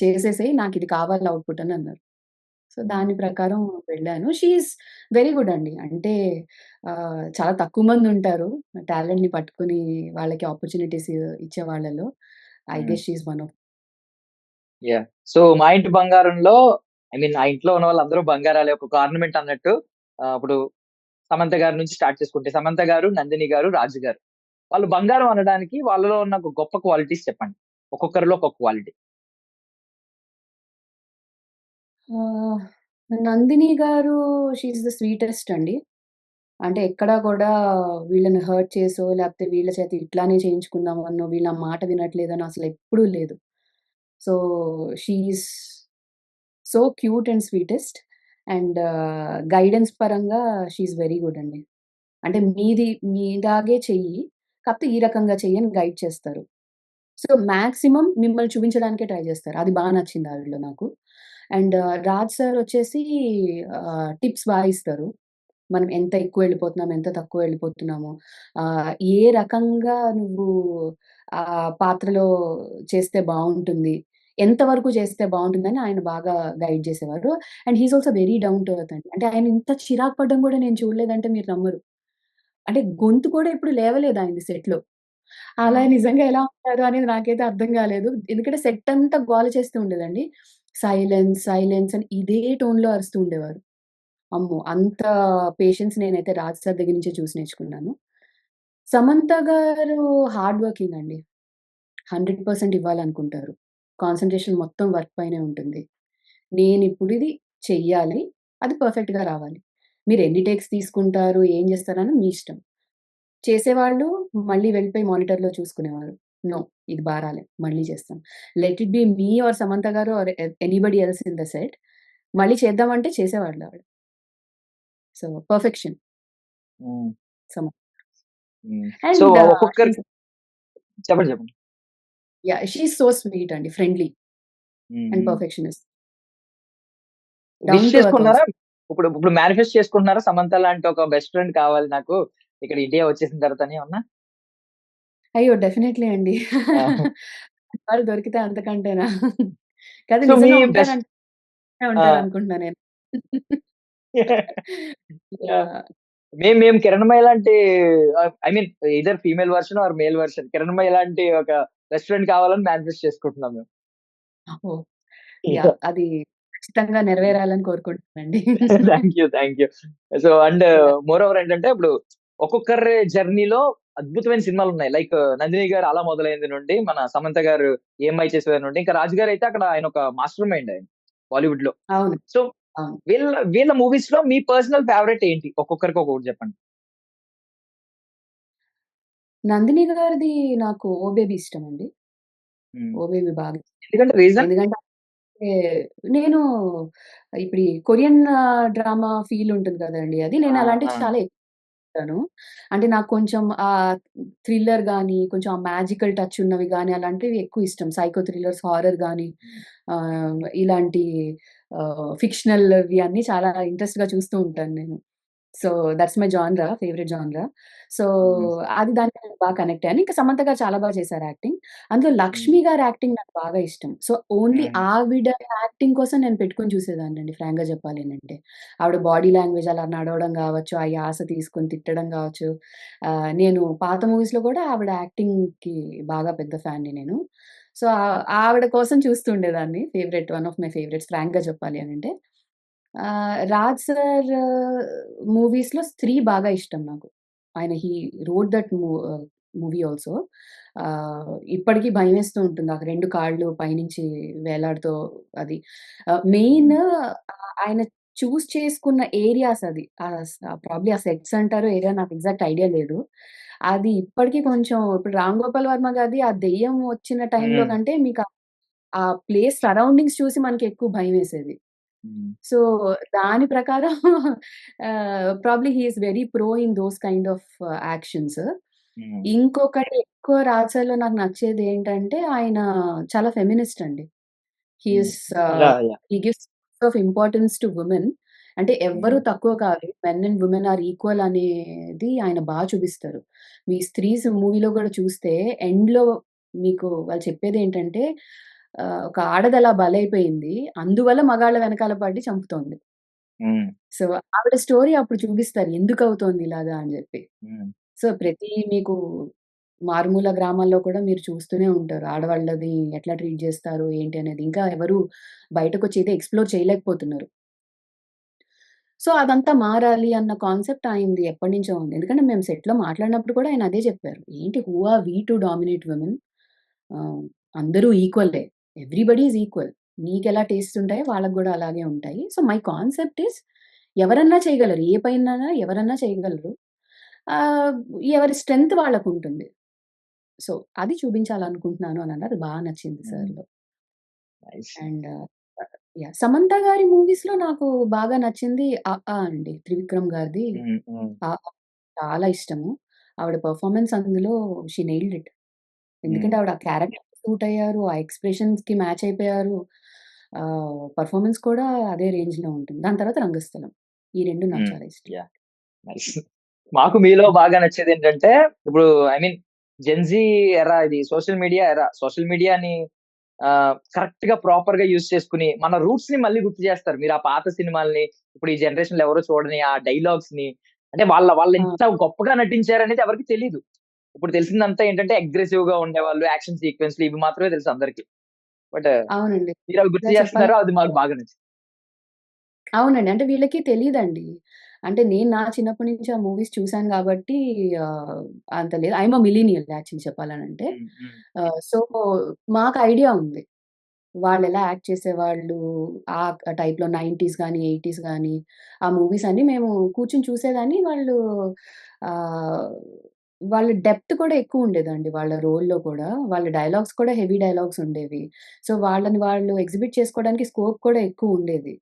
చేసేసేయి నాకిది కావాలి ఔట్‌పుట్ అని అన్నారు. సో, హ్మ్. దాని ప్రకారం వెళ్ళాను. షీ ఈస్ వెరీ గుడ్ అండి. అంటే చాలా తక్కువ మందుంటారు. టాలెంట్‌ని పట్టుకొని వాళ్ళకి ఆపర్చునిటీస్ ఇచ్చే వాళ్ళలో. ఐ హ్మ్. Guess she is one of yeah! So 'మా ఇంటి బంగారంలో' ఐ మీన్ ఆ ఇంట్లో ఉన్న వాళ్ళందరూ బంగారాలే ఒక ఆర్నమెంట్ అన్నట్టు ఇప్పుడు సమంత గారి నుంచి స్టార్ట్ చేసుకుంటే సమంత గారు, నందిని గారు, రాజు గారు. వాళ్ళు బంగారం అనడానికి వాళ్ళలో ఉన్న ఒక గొప్ప క్వాలిటీస్ చెప్పండి. ఒక్కొక్కరిలో ఒక్కొక్క క్వాలిటీ. ఆహ్, నందిని గారు షీ ఈస్ ద స్వీటెస్ట్ అండి. అంటే ఎక్కడా కూడా వీళ్ళని హర్ట్ చేసో, లేపోతే వీళ్ళ చేత ఇట్లానే చేయించుకుందామనో, వీళ్ళ మాట వినట్లేదనో అసలెప్పుడూ లేదు. So, she is so cute and sweetest. And guidance పరంగా షీ ఈస్ వెరీ గుడ్ అండి. అంటే మీలాగే చెయ్యి, కాకపోతే ఈ రకంగా చెయ్యి అని గైడ్ చేస్తారు. సో, మాక్సిమం మిమ్మల్ని చూపించడానికే ట్రై చేస్తారు. అది నచ్చింది ఆవిడలో నాకు. అండ్ రాజ్ సార్ వచ్చేసి టిప్స్ ఇస్తారు. మనం ఎంత ఎక్కువ వెళ్ళిపోతున్నాం, ఎంత తక్కువ వెళ్ళిపోతున్నాము, ఏ రకంగా నువ్వు ఆ పాత్రలో చేస్తే బావుంటుంది, ఎంతవరకు చేస్తే బావుంటుందని ఆయన బాగా గైడ్ చేసేవారు. And he is also very down to earth అండి. అంటే ఆయన ఇంత చిరాకు పడడం కూడా నేను చూడలేదంటే మీరు నమ్మరు. అంటే గొంతు కూడా ఎప్పుడు లేవలేదు ఆయనది సెట్‌లో. అలా హ్మ్. నిజంగా ఎలా ఉంటారు అనేది నాకైతే అర్థం కాలేదు. ఎందుకంటే సెట్ అంతా గోల చేస్తూ ఉండేదండి. సైలెన్స్, సైలెన్స్ అని ఇదే టోన్‌లో అరుస్తూ ఉండేవారు. అమ్మో! అంత పేషెన్స్ నేనైతే రాజ్ సార్ దగ్గర నుంచే చూసి నేర్చుకున్నాను. సమంత గారు హార్డ్ వర్కింగ్ అండి. 100% ఇవ్వాలనుకుంటారు. కాన్సంట్రేషన్ మొత్తం వర్క్ పైనే ఉంటుంది. నేనిప్పుడు ఇది చెయ్యాలి. అది పర్ఫెక్ట్‌గా రావాలి. మీరు ఎన్ని టేక్స్ తీసుకుంటారు, ఏం చేస్తారన్నది మీ ఇష్టం. చేసేవాళ్ళు మళ్ళీ వెళ్ళిపోయి మానిటర్‌లో చూసుకునేవారు. నో. ఇది రాలే. మళ్ళీ చేస్తాం. Let it be me or Samantha garu or anybody else in the set. మళ్ళీ చేద్దామంటే చేసేవాళ్ళావిడ. సో, పర్ఫెక్షన్ హ్మ్. సమ హ్మ్. సో, అండ్ ఒక్కొక్కరి చెప్పండి. చెప్పండి. Yeah! She is so sweet అండి. ఫ్రెండ్లీ హ్మ్. అండ్ హ్మ్. Perfectionist. Wish down to earth చేసుకున్నారా? ఆల్సో. ఇప్పుడు మేనిఫెస్ట్ చేసుకుంటున్నారా? సమంత లాంటి ఒక బెస్ట్ ఫ్రెండ్ కావాలి నాకు. ఇక్కడ ఇండియా వచ్చేసిన తర్వాత అని ఏమన్నా? అయ్యో! డెఫినైట్‌లీ అండి. ఆ! వాళ్ళు దొరికితే అంతకంటేనా. కాదు సో, మీ నిజంగా బెస్ట్ ఆ! ఉంటారనుకుంటున్నా నేను. యాహ్! యాహ్! మేము 'కిరణ్మయి' లాంటి I mean either female version or male version 'Kiranmayi' లాంటి ఒక బెస్ట్ ఫ్రెండ్ కావాలని మేనిఫెస్ట్ చేసుకుంటున్నాం మేము. ఓహ్! యాహ్! అది ఖచ్చితంగా నెరవేరాలని కోరుకుంటున్నానండి. Thank you. So, and yeah! Moreover ఏంటంటే ఇప్పుడు ఒక్కొక్కరి జర్నీలో అద్భుతమైన సినిమాలున్నాయి. లైక్ 'నందిని' గారు 'అలా మొదలైంది' నుండి, మన 'సమంత' గారు 'ఏమై చేసేవారు' నుండి, ఇంకా 'రాజు' గారైతే అక్కడ ఆయన ఒక మాస్టర్ మైండ్ ఆయన బాలీవుడ్‌లో. అవును. సో, అవును. వీళ్ళ వీళ్ళ మూవీస్‌లో మీ పర్సనల్ ఫేవరైట్ ఏంటి? ఒక్కొక్కరికి ఒక్కొక్కటి చెప్పండి. 'నందిని' గారిది నాకు 'ఓ బేబీ' ఇష్టమండి. హ్మ్. 'ఓ బేబీ' బాగా ఎందుకంటే రీజన్? ఎందుకంటే నేను ఇప్పుడు ఈ కొరియన్ డ్రామా ఫీల్ ఉంటుంది కదండీ! ఆ! నేను అలాంటివి ఆ! చాలా ఎక్కువ. అంటే నాకు కొంచెం థ్రిల్లర్ గాని, కొంచెం ఆ మ్యాజికల్ టచ్ ఉన్నవి గాని, అలాంటివి ఎక్కువ ఇష్టం. సైకో థ్రిల్లర్స్, హారర్ గాని, ఇలాంటి ఫిక్షనల్‌వి అన్నీ చాలా ఇంట్రెస్ట్‌గా చూస్తూ ఉంటాను నేను. So, that's my genre. Favourite genre. So, హ్మ్. అది దానికి నేను కనెక్ట్ అయ్యాను. ఇంకా సమంత గారు చాలా చేశారు యాక్టింగ్. అందులో హ్మ్. లక్ష్మి గారి యాక్టింగ్ నాకు బాగా ఇష్టం. సో, ఓన్లీ హ్మ్. ఆవిడ యాక్టింగ్ కోసం నేను పెట్టుకొని చూసేదాన్నండి ఫ్రాంక్‌గా చెప్పాలనంటే. ఆవిడ బాడీ లాంగ్వేజ్ అలా నడవడం గావచ్చు, ఆ యాస తీసుకొని తిట్టడం గావచ్చు. నేను పాత మూవీస్‌లో కూడా ఆవిడ యాక్టింగ్‌కి బాగా పెద్ద ఫ్యాన్‌ని నేను. సో, ఆవిడ కోసం చూస్తూ ఉండేదాన్ని. వన్ ఆఫ్ మై ఫేవరెట్స్ ఫ్రాంక్‌గా చెప్పాలి అనంటే. 'రాజ్ సార్' మూవీస్‌లో 'స్త్రీ' బాగా ఇష్టం నాకు. ఆయన రోట్ దట్ మూవీ ఆల్సో. ఇప్పటికి భయమేస్తూ ఉంటుంది. ఆ 2 కాళ్ళు పైనుంచి వేలాడుతూ అది. మెయిన్ హ్మ్. ఆయన చేసుకున్న ఏరియాస్ అది. ప్రాబబ్లీ ఆ సెట్స్ అంటారో ఏరియా నాకు ఎగ్జాక్ట్ ఐడియా లేదు. అది ఇప్పటికి కొంచెం ఇప్పుడు 'రామ్ గోపాల్ వర్మ' గారిది ఆ దెయ్యం వచ్చిన టైంలో హ్మ్. కంటే మీకు ఆ ప్లేస్ సరౌండింగ్స్ చూసి మనకెక్కువ భయమేసేది. హ్మ్. సో, దాని ప్రకారం probably he is very pro in those kind of actions. హ్మ్. ఇంకొకటి ఎక్కువ 'రాజా'లో నాకు నచ్చేదేంటంటే ఆయన చాలా ఫెమినిస్ట్ అండి. He hmm. Is yeah! Yeah! He gives of importance to women. అంటే ఎవ్వరు హ్మ్. తక్కువ కాదు. Men and women are equal అనేది ఆయన చూపిస్తారు. మీ 'స్త్రీస్' మూవీలో కూడా చూస్తే ఎండ్‌లో మీకు వాళ్ళు చెప్పేదేంటంటే ఒక ఆడది అలా బలైపోయింది. అందువల్ల మగాళ్ళ వెనకాల పడి చంపుతోంది. హ్మ్. సో, ఆవిడ స్టోరీ అప్పుడు చూపిస్తారు. ఎందుకవుతోంది ఇలాగా అని జెప్పి. హ్మ్. సో, మీకు మారుమూల గ్రామాల్లో కూడా మీరు చూస్తూనే ఉంటారు. ఆడవాళ్ళది ఎట్లా ట్రీట్ జేస్తారు, ఏంటి అనేది. ఇంకా ఎవరు బయటకొచ్చి ఇది ఎక్స్‌ప్లోర్ చేయలేకపోతున్నారు. సో, అదంతా మారాలి అన్న కాన్సెప్ట్ ఆయనది ఎప్పటినుంచో ఉంది. ఎందుకంటే మేము సెట్‌లో మాట్లాడినప్పుడు కూడా ఆయన అదే చెప్పారు. ఏంటి who are we to dominate women? Ah, అందరూ ఈక్వలే. Everybody is equal. నీకెలా టేస్ట్ ఉంటాయో వాళ్ళకి గూడా అలాగే ఉంటాయి. సో, మై కాన్సెప్ట్ ఈస్ ఎవరన్నా చేయగలరు. ఏ పనైనా ఎవరన్నా చేయగలరు. ఆహ్, ఎవరి స్ట్రెంత్ వాళ్ళకుంటుంది. సో, అది చూపించాలనుకుంటున్నాను అనన్నారు. అది నచ్చింది హ్మ్. సార్‌లో. నైస్. అండ్ సమంత గారి మూవీస్‌లో నాకు బాగా నచ్చింది 'అ.ఆ' అండి. త్రివిక్రమ్ గారిది. హ్మ్. హ్మ్. 'అ.ఆ' చాలా ఇష్టము. ఆవిడ పెర్ఫార్మన్స్ అందులో షీ నెయిల్డ్ ఇట్. హ్మ్. ఎందుకంటే ఆవిడ ఆ క్యారెక్టర్‌కి సూట్ అయ్యారు. ఆ ఎక్స్‌ప్రెషన్స్‌కి మ్యాచ్ అయిపోయారు. పెర్ఫార్మన్స్ కూడా అదే రేంజ్‌లో ఉంటుంది. దాని తర్వాత 'రంగస్థలం.' ఈ 2 నాకు హ్మ్. చాలా ఇష్టం. యాహ్! నైస్. మాకు మీలో బాగా నచ్చేదేంటంటే, ఇప్పుడు ఐ మీన్ జెన్‌జీ ఎరా ఇది సోషల్ మీడియా ఎరా. సోషల్ మీడియాని కరెక్ట్‌గా ప్రాపర్‌గా యూజ్ చేసుకొని, మన రూట్స్‌ని మళ్ళీ గుర్తు చేస్తారు. మీరు ఆ పాత సినిమాల్ని, ఇప్పుడు ఈ జనరేషన్‌లో ఎవరు చూడని ఆ డైలాగ్స్‌ని అంటే ఆ! వాళ్ళెంత గొప్పగా నటించారనేది ఎవరికీ తెలీదు. ఇప్పుడు తెలిసిందంతా ఏంటంటే అగ్రెసివ్‌గా ఉండేవాళ్ళు, యాక్షన్ సీక్వెన్స్‌లు ఇవి మాత్రమే తెలుసు అందరికి. బట్ అవునండి. మీరవి గుర్తు ఇలా చేస్తున్నారు. చెప్పాలంటే అది మాకు బాగా నచ్చింది. అవునండి. అంటే వీళ్ళకి తెలీదండి. అంటే నేను నా చిన్నప్పటి నుంచి ఆ మూవీస్ చూసాను గాబట్టి ఆహ్, అంత లేదు. ఐయామ్ ఎ మిలీనియల్ యాక్చువల్లీ చెప్పాలనంటే. హ్మ్. హ్మ్. సో, మాకు ఐడియా ఉంది. వాళ్ళెలా యాక్ట్ చేసేవాళ్ళు, ఆ టైప్‌లో 90స్ గాని, 80స్ గాని, ఆ మూవీస్ అన్నీ మేము కూర్చొని చూసేదాన్ని. ఆహ్, వాళ్ళ డెప్త్ కూడా ఎక్కువుండేదండి వాళ్ళ రోల్‌లో కూడా. వాళ్ళ డైలాగ్స్ కూడా హెవీ డైలాగ్స్ ఉండేవి. సో, వాళ్ళని వాళ్ళు ఎగ్జిబిట్ చేసుకోవడానికి స్కోప్ కూడా ఎక్కువుండేది.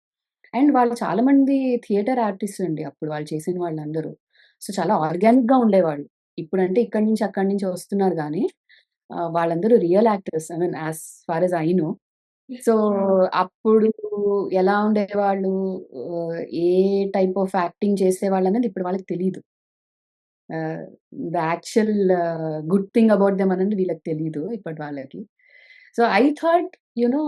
అండ్ వాళ్ళు చాలా మంది థియేటర్ ఆర్టిస్ట్స్ అండి అప్పుడు వాళ్ళు చేసిన వాళ్ళందరూ. సో, చాలా ఆర్గానిక్‌గా ఉండేవాళ్ళు. ఇప్పుడంటే ఇక్కడి నుంచి, అక్కడి నుంచి వస్తున్నారు గానీ, వాళ్ళందరూ real actors. I mean as far as I know. So, hmm. అప్పుడు ఎలా ఉండేవాళ్ళు, ఏ టైప్ ఆఫ్ యాక్టింగ్ చేసేవాళ్ళన్నది ఇప్పుడు వాళ్ళకి తెలీదు. Ah, the actual good thing about them అనేది వీళ్ళకి తెలీదు ఇప్పటి వాళ్ళకి. So, I thought you know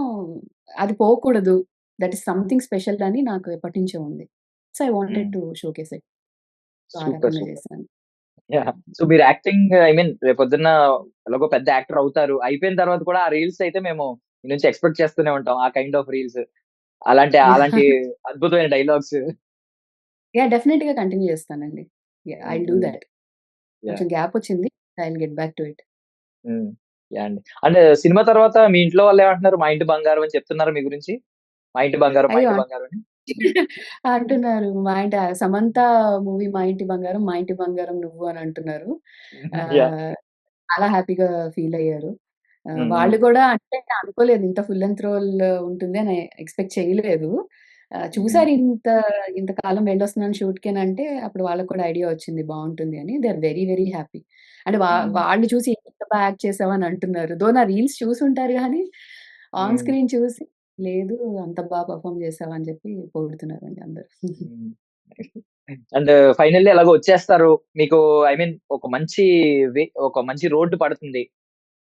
అది పోకూడదు. దట్ ఈస్ సంథింగ్ స్పెషల్ అని నాకు ఎప్పటినుంచో ఉంది. సో, ఐ వాంటెడ్ హ్మ్. To showcase it. సో, ఆ సూపర్. రకంగా సూపర్. చేశాను. యాహ్! సో, మీరు యాక్టింగ్ ఐ మీన్ రేపొద్దున్న ఎలాగో పెద్ద యాక్టర్ అవుతారు. అయిపోయిన తర్వాత కూడా ఆ రీల్స్ అయితే మేము మీ నుంచి ఎక్స్‌పెక్ట్ చేస్తూనే ఉంటాం. ఆ కైండ్ ఆఫ్ రీల్స్. అలాంటి అద్భుతమైన డైలాగ్స్. యాహ్! డెఫినెట్‌గా కంటిన్యూ చేస్తానండి. యాహ్! ఐ హ్మ్. విల్ డూ హ్మ్. థట్. యాహ్! కొంచెం గ్యాప్ వచ్చింది. I will get back to it. హ్మ్. యాహ్! అండి. అండ్ సినిమా తర్వాత మీ ఇంట్లో వాళ్ళేమంటున్నారు? మా ఇంటి బంగారం అని చెప్తున్నారా మీ గురించి? మా ఇంటి బంగారం, మా అయ్యో! ఇంటి బంగారం అని? అంటున్నారు. మా ఇంటి 'సమంత' మూవీ 'మా ఇంటి బంగారం', 'మా ఇంటి బంగారం నువ్వు' అని అంటున్నారు. యాహ్! ఆహ్, చాలా హ్యాపీగా ఫీల్ అయ్యారు. హ్మ్. హ్మ్. వాళ్ళు కూడా అంటే అనుకోలేదు ఇంత ఫుల్ లెంగ్త్ రోల్ ఉంటుంది అని ఎక్స్‌పెక్ట్ చేయలేదు. హ్మ్. చూసారు ఇంతకాలం వెళ్ళొస్తున్నాను షూట్‌కేనంటే అప్పుడు వాళ్ళకి కూడా ఐడియా వచ్చింది బావుంటుంది అని. They are very very happy. అంటే హ్మ్. వాళ్ళు చూసి ఎంత బా యాక్ట్ చేసావు అని అంటున్నారు. దో నా రీల్స్ చూసుంటారు గానీ ఆన్ హ్మ్. స్క్రీన్ చూసి లేదు అంత బా పెర్ఫార్మ్ చేసావు అని చెప్పి పొగుడుతున్నారండి అందరూ. హ్మ్. అండ్ ఫైనల్లీ ఎలాగో వచ్చేస్తారు. మీకు ఐ మీన్ ఒక మంచి రోడ్డు పడుతుంది.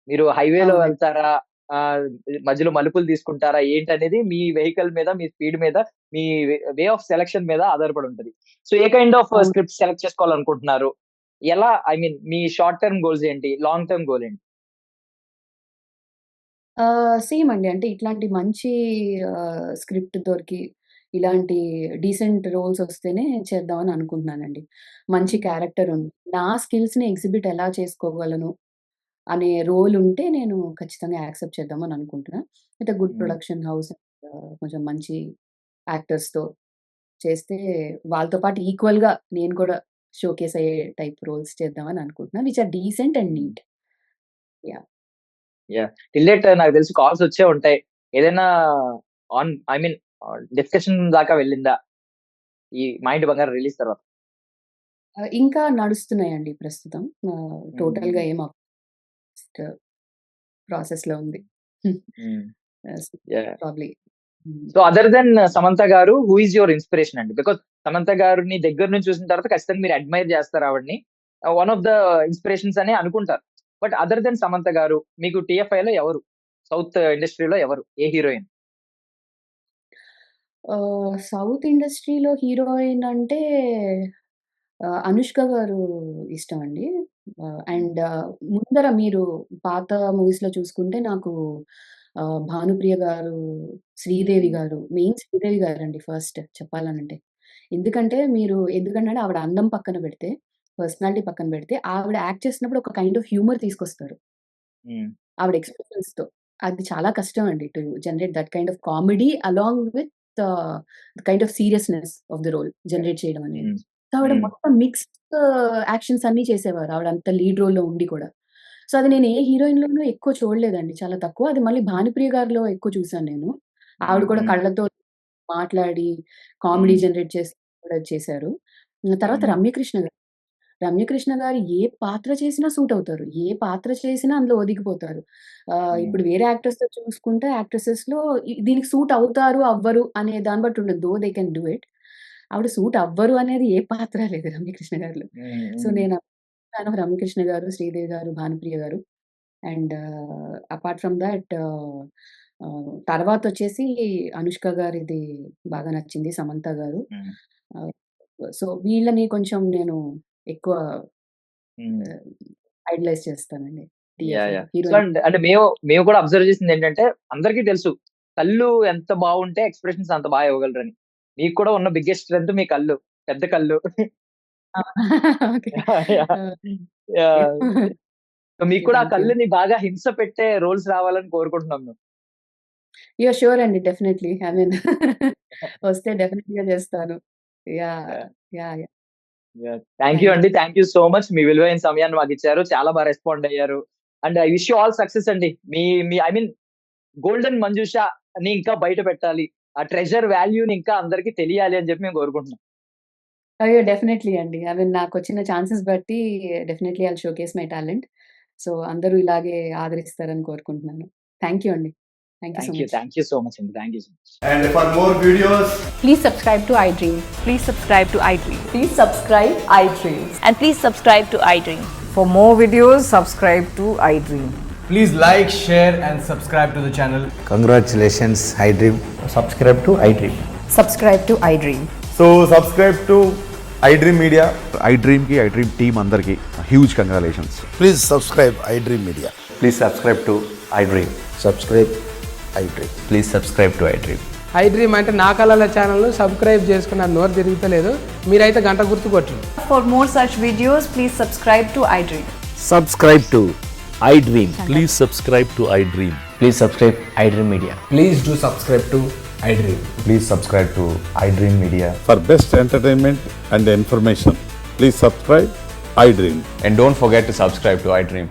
మీరు హైవేలో అవునండి. వెళ్తారా? ఆహ్, మధ్యలో మలుపులు తీసుకుంటారా? ఏంటనేది మీ వెహికల్ మీద, మీ స్పీడ్ మీద, మీ వే ఆఫ్ సెలక్షన్ మీద ఆధారపడి ఉంటది. సో, ఏ కైండ్ ఆఫ్ అవును. స్క్రిప్ట్ సెలెక్ట్ చేసుకోవాలనుకుంటున్నారు? ఎలా ఐ మీన్ మీ షార్ట్ టర్మ్ గోల్స్ ఏంటి? లాంగ్ టర్మ్ గోల్ ఏంటి? సేమ్ అండి. అంటే ఇట్లాంటి మంచి స్క్రిప్ట్ దొరికి, ఇలాంటి డీసెంట్ రోల్స్ వస్తేనే చేద్దామని అనుకుంటున్నానండి. మంచి హ్మ్. క్యారెక్టర్ ఉంది. నా స్కిల్స్‌ని ఎగ్జిబిట్ ఎలా చేసుకోగలను అనే రోల్ ఉంటే నేను ఖచ్చితంగా యాక్సెప్ట్ చేద్దామని అనుకుంటున్నా. అయితే గుడ్ హ్మ్. ప్రొడక్షన్ హౌస్ కొంచెం మంచి యాక్టర్స్‌తో చేస్తే వాళ్ళతో పాటు ఈక్వల్‌గా నేను కూడా షోకేస్ అయ్యే టైప్ రోల్స్ చేద్దామని అనుకుంటున్నా. Which are decent and hmm. Neat. Yeah! Yeah! Till date నాకు తెలిసి కాల్స్ వచ్చే ఉంటాయి. ఏదైనా ఐ మీన్ డిస్కషన్ దాకా వెళ్ళిందా? ఈ 'మా ఇంటి బంగారం' రిలీజ్ తర్వాత? ఇంకా నడుస్తున్నాయండి ప్రస్తుతం. హ్మ్. హ్మ్. టోటల్‌గా ఏం జస్ట్ ప్రాసెస్‌లో ఉంది. హ్మ్. హ్మ్. యెస్. యాహ్! ప్రాబబ్లీ. హ్మ్. సో, అదర్ దెన్ సమంత గారు హూ ఈస్ యువర్ ఇన్‌స్పిరేషన్ అండి? బికాజ్ సమంత గారిని దగ్గర నుంచి చూసిన తర్వాత ఖచ్చితంగా మీరు అడ్మైర్ చేస్తారు ఆవిడని. వన్ ఆఫ్ ద ఇన్‌స్పిరేషన్స్ అనే అనుకుంటారు. బట్ అదర్ దెన్ సమంత గారు మీకు టీఎఫ్ఐలో ఎవరు? సౌత్ ఇండస్ట్రీలో ఎవరు? ఏ హీరోయిన్? సౌత్ ఇండస్ట్రీలో హీరోయిన్ అంటే 'అనుష్క' గారు ఇష్టమండి. హ్మ్. అండ్ ముందర మీరు పాత మూవీస్‌లో చూసుకుంటే నాకు 'భానుప్రియ' గారు, 'శ్రీదేవి' హ్మ్. గారు మెయిన్ 'శ్రీదేవి' గారండి ఫస్ట్ చెప్పాలనంటే. ఎందుకంటే ఆవిడ అందం పక్కన పెడితే, పర్సనాలిటీ పక్కన పెడితే, ఆవిడ యాక్ట్ చేసినప్పుడు ఒక కైండ్ ఆఫ్ హ్యూమర్ తీసుకొస్తారు. హ్మ్. ఆవిడ ఎక్స్‌ప్రెషన్స్‌తో. అది చాలా కష్టం అండి to generate that kind of comedy along with kind of సీరియస్‌నెస్ ఆఫ్ ది రోల్ జనరేట్ చేయడం అనేది. హ్మ్. సో, ఆవిడ హ్మ్. మొత్తం మిక్స్డ్ యాక్షన్స్ అన్నీ చేసేవారు. ఆవిడ అంత లీడ్ రోల్‌లో ఉండి కూడా. సో, అది నేను ఏ హీరోయిన్‌లోనూ ఎక్కువ చూడలేదండి. చాలా తక్కువ. అది మళ్ళీ 'భానుప్రియ' గారిలో ఎక్కువ చూసాను నేను. ఆవిడ కూడా హ్మ్. కళ్ళతో మాట్లాడి కామెడీ హ్మ్. జనరేట్ చేసి కూడా చేశారు. తర్వాత హ్మ్. రమ్యకృష్ణ గారు ఏ పాత్ర చేసినా సూట్ అవుతారు. ఏ పాత్ర చేసినా అందులో ఒదిగిపోతారు. హ్మ్. ఇప్పుడు వేరే యాక్టర్స్‌తో చూసుకుంటే యాక్ట్రెసెస్‌లో దీనికి సూట్ అవుతారు, అవ్వరు అనే దాన్ని బట్టి ఉండదు. They can do it. ఆవిడ సూట్ అవ్వరు అనేది ఏ పాత్ర లేదు రమ్యకృష్ణ గారిలో. హ్మ్. సో, హ్మ్. నేను ఫ్యాన్ ఆఫ్ రమ్యకృష్ణ గారు, Sridevi garu, Bhanupriya garu. And apart from that తర్వాతొచ్చేసి అనుష్క గారిది బాగా నచ్చింది. సమంత గారు. హ్మ్. ఆహ్, సో, వీళ్ళని కొంచెం నేను ఎక్కువ హ్మ్. ఆహ్, ఐడలైజ్ చేస్తానండి. యాహ్! So, heroine. అంటే మేము కూడా అబ్జర్వ్ చేసిందేంటంటే, అందరికీ తెలుసు. కళ్ళు ఎంత బావుంటే ఎక్స్‌ప్రెషన్స్ అంత బా ఇవ్వగలరని. మీకు కూడా ఉన్న బిగ్గెస్ట్ స్ట్రెంత్ మీ కళ్ళు. పెద్ద కళ్ళు. ఆ! Okay. Yeah! Yeah! Okay. Yeah! So, thank మీకు యూ. కూడా ఆ థాంక్ యూ. కళ్ళుని బాగా హింస పెట్టే రోల్స్ రావాలని కోరుకుంటున్నాం మేము. యాహ్! ష్యూర్ అండి. డెఫినైట్‌లీ. ఐ మీన్ వస్తే డెఫినెట్‌గా చేస్తాను. Yeah! Yeah! Yeah! Yeah! Yeah! Thank you thank you. అండి. Thank you so much. మీ విలువైన సమయాన్ని మాకిచ్చారు. చాలా బా రెస్పాండ్ అయ్యారు. And I wish you all success అండి. మీ మీ ఐ మీన్ గోల్డెన్ మంజుషని ఇంకా బయట పెట్టాలి. ఆ ట్రెజర్ వాల్యూని ఇంకా అందరికి తెలియాలి అని చెప్పి మేము కోరుకుంటున్నాం. అయ్యో! డెఫినైట్‌లీ అండి. ఐ మీన్ నాకొచ్చిన ఛాన్సెస్ బట్టి definitely I'll showcase my talent. So, అందరూ ఇలాగే ఆదరిస్తారని కోరుకుంటున్నాను. థాంక్ యూ అండి. Thank you so much. Thank you so much అండి. Thank you so much. And for more videos, Please subscribe to iDream. Please subscribe to iDream. Please subscribe iDream. And please subscribe to iDream. For more videos, subscribe to iDream. please like, share, and subscribe to the channel. Congratulations, iDream. Subscribe to iDream. Subscribe to iDream. So subscribe to iDream Media. iDream ki iDream team అందరికి huge congratulations. Please subscribe iDream Media. Please subscribe to iDream. Subscribe iDream. Please subscribe to iDream. iDream అంటే నా కళల ఛానల్ను subscribe చేసుకున్న నోరు తిరుగుతలేదు. మీరైతే గంట గుర్తు కొట్టండి. For more such videos, please subscribe to iDream. Subscribe to iDream. Please subscribe to iDream. Please subscribe iDream Media. Please do subscribe to iDream. Please subscribe to iDream Media. For best entertainment and information, please subscribe iDream. And don't forget to subscribe to iDream.